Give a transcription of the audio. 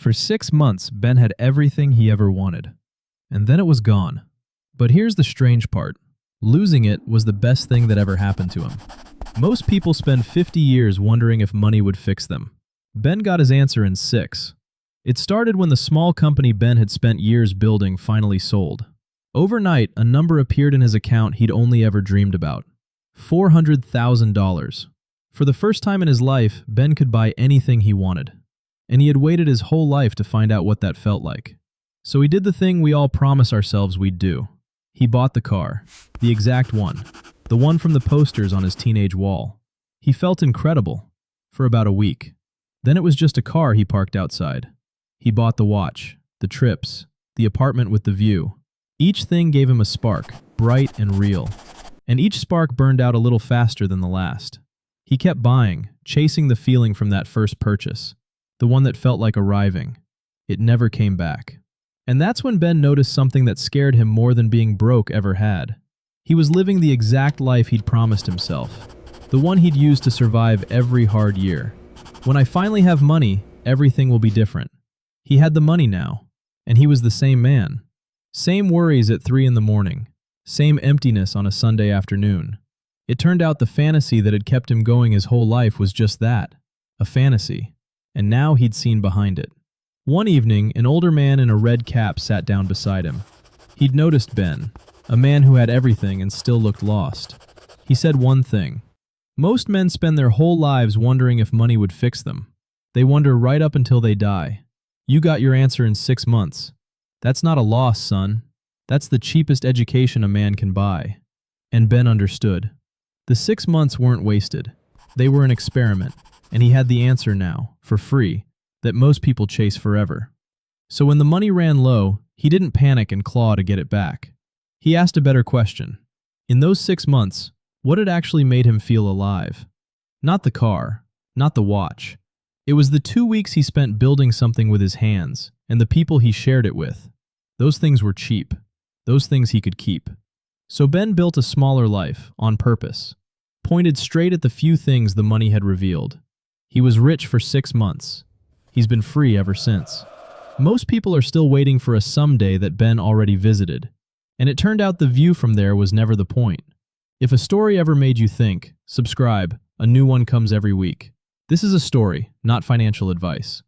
For 6 months, Ben had everything he ever wanted. And then it was gone. But here's the strange part. Losing it was the best thing that ever happened to him. Most people spend 50 years wondering if money would fix them. Ben got his answer in 6. It started when the small company Ben had spent years building finally sold. Overnight, a number appeared in his account he'd only ever dreamed about. $400,000. For the first time in his life, Ben could buy anything he wanted. And he had waited his whole life to find out what that felt like. So he did the thing we all promise ourselves we'd do. He bought the car. The exact one. The one from the posters on his teenage wall. He felt incredible. For about a week. Then it was just a car he parked outside. He bought the watch, the trips, the apartment with the view. Each thing gave him a spark, bright and real. And each spark burned out a little faster than the last. He kept buying, chasing the feeling from that first purchase. The one that felt like arriving. It never came back. And that's when Ben noticed something that scared him more than being broke ever had. He was living the exact life he'd promised himself. The one he'd used to survive every hard year. When I finally have money, everything will be different. He had the money now. And he was the same man. Same worries at 3 in the morning. Same emptiness on a Sunday afternoon. It turned out the fantasy that had kept him going his whole life was just that. A fantasy. And now he'd seen behind it. One evening, an older man in a red cap sat down beside him. He'd noticed Ben, a man who had everything and still looked lost. He said one thing. Most men spend their whole lives wondering if money would fix them. They wonder right up until they die. You got your answer in 6 months. That's not a loss, son. That's the cheapest education a man can buy. And Ben understood. The 6 months weren't wasted. They were an experiment. And he had the answer now, for free, that most people chase forever. So when the money ran low, he didn't panic and claw to get it back. He asked a better question. In those 6 months, what had actually made him feel alive? Not the car, not the watch. It was the 2 weeks he spent building something with his hands, and the people he shared it with. Those things were cheap. Those things he could keep. So Ben built a smaller life, on purpose. Pointed straight at the few things the money had revealed. He was rich for 6 months. He's been free ever since. Most people are still waiting for a someday that Ben already visited. And it turned out the view from there was never the point. If a story ever made you think, subscribe. A new one comes every week. This is a story, not financial advice.